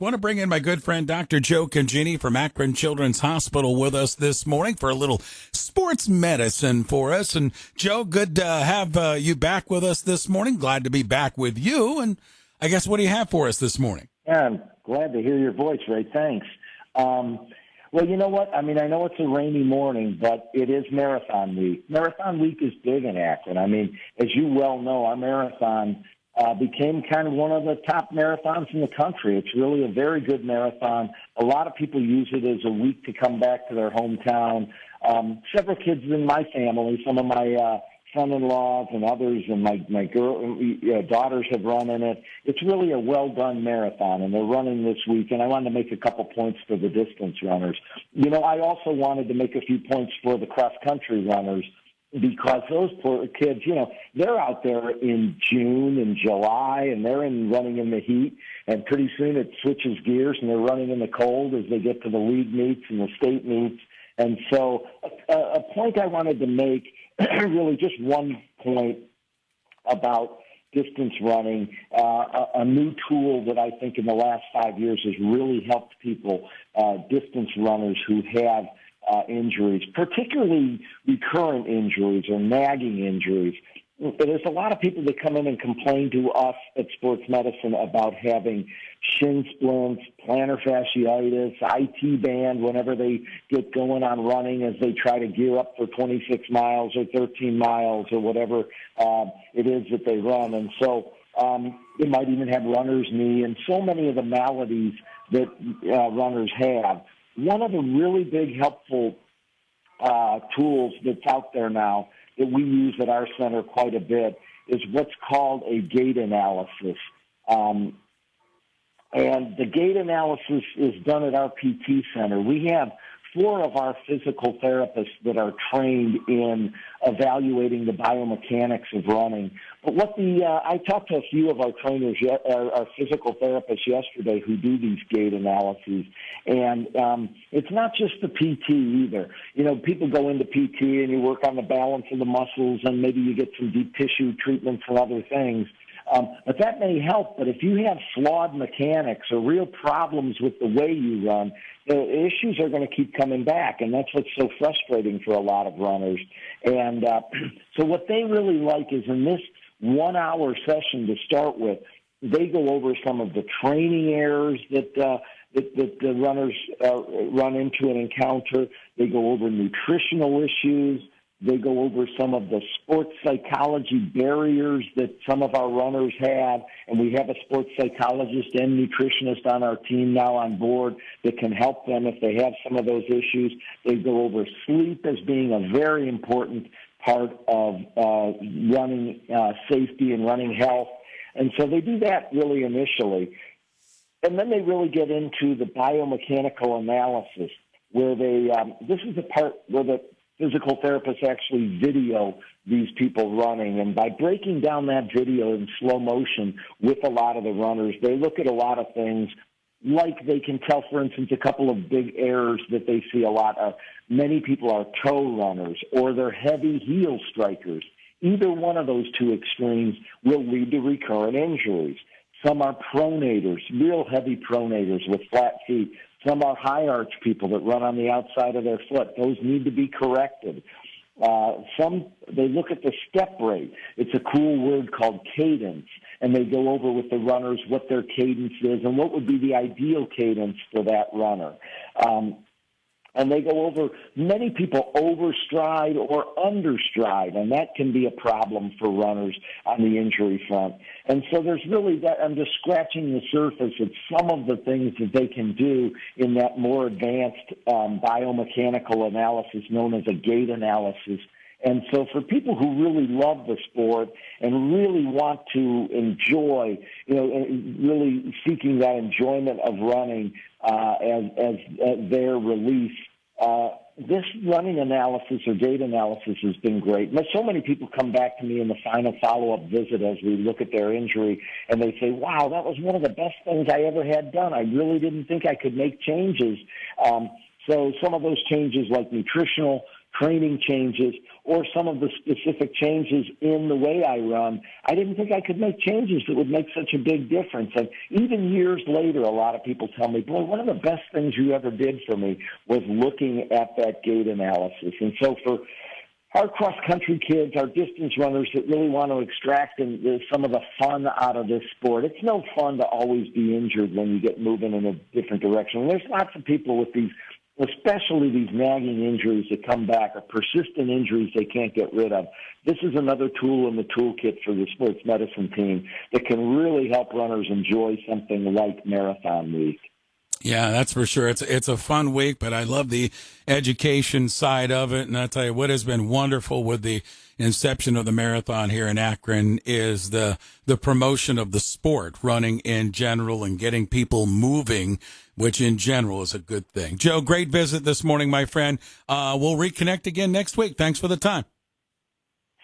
Want to bring in my good friend Dr. Joe Congini from Akron Children's Hospital with us this morning for a little sports medicine for us. And Joe, good to have you back with us this morning. Glad to be back with you. And I guess what do you have for us this morning? Yeah, I'm glad to hear your voice, Ray. Thanks. Well, you know what? I mean, I know it's a rainy morning, but it is Marathon Week. Marathon Week is big in Akron. I mean, as you well know, our marathon became kind of one of the top marathons in the country. It's really a very good marathon. A lot of people use it as a week to come back to their hometown. Several kids in my family, some of my son-in-laws and others, and my daughters have run in it. It's really a well-done marathon, and they're running this week, and I wanted to make a couple points for the distance runners. You know, I also wanted to make a few points for the cross-country runners, because those poor kids, you know, they're out there in June and July, and they're running in the heat, and pretty soon it switches gears, and they're running in the cold as they get to the league meets and the state meets. And so a point I wanted to make, really just one point about distance running, a new tool that I think in the last 5 years has really helped people, distance runners who have injuries, particularly recurrent injuries or nagging injuries. There's a lot of people that come in and complain to us at Sports Medicine about having shin splints, plantar fasciitis, IT band whenever they get going on running as they try to gear up for 26 miles or 13 miles or whatever it is that they run. And so they might even have runner's knee and so many of the maladies that runners have. One of the really big helpful tools that's out there now that we use at our center quite a bit is what's called a gait analysis. And the gait analysis is done at our PT center. We have 4 of our physical therapists that are trained in evaluating the biomechanics of running. But I talked to a few of our trainers, our physical therapists yesterday who do these gait analyses. And it's not just the PT either. You know, people go into PT and you work on the balance of the muscles and maybe you get some deep tissue treatments and other things. But that may help. But if you have flawed mechanics or real problems with the way you run, the issues are going to keep coming back, and that's what's so frustrating for a lot of runners. And so what they really like is in this 1-hour session to start with, they go over some of the training errors that the runners run into and encounter. They go over nutritional issues. They go over some of the sports psychology barriers that some of our runners have, and we have a sports psychologist and nutritionist on our team now on board that can help them if they have some of those issues. They go over sleep as being a very important part of running safety and running health. And so they do that really initially. And then they really get into the biomechanical analysis where this is the part where the physical therapists actually video these people running. And by breaking down that video in slow motion with a lot of the runners, they look at a lot of things, like they can tell, for instance, a couple of big errors that they see a lot of. Many people are toe runners or they're heavy heel strikers. Either one of those two extremes will lead to recurrent injuries. Some are pronators, real heavy pronators with flat feet. Some are high arch people that run on the outside of their foot. Those need to be corrected. They look at the step rate. It's a cool word called cadence, and they go over with the runners what their cadence is and what would be the ideal cadence for that runner. And they go over, many people overstride or understride, and that can be a problem for runners on the injury front. And so there's really that, I'm just scratching the surface of some of the things that they can do in that more advanced biomechanical analysis known as a gait analysis. And so for people who really love the sport and really want to enjoy, really seeking that enjoyment of running as their release, this running analysis or gait analysis has been great. So many people come back to me in the final follow-up visit as we look at their injury, and they say, wow, that was one of the best things I ever had done. I really didn't think I could make changes. So some of those changes like nutritional training changes or some of the specific changes in the way I run, I didn't think I could make changes that would make such a big difference. And even years later, a lot of people tell me, boy, one of the best things you ever did for me was looking at that gait analysis. And so for our cross-country kids, our distance runners that really want to extract some of the fun out of this sport, it's no fun to always be injured when you get moving in a different direction. And there's lots of people with these, especially these nagging injuries that come back or persistent injuries they can't get rid of. This is another tool in the toolkit for the sports medicine team that can really help runners enjoy something like Marathon Week. Yeah, that's for sure. It's a fun week, but I love the education side of it. And I'll tell you what has been wonderful with the inception of the marathon here in Akron is the promotion of the sport, running in general and getting people moving, which in general is a good thing. Joe, great visit this morning, my friend. We'll reconnect again next week. Thanks for the time.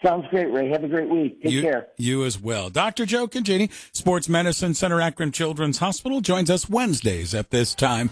Sounds great, Ray. Have a great week. Take care. You as well. Dr. Joe Congini, Sports Medicine Center, Akron Children's Hospital, joins us Wednesdays at this time.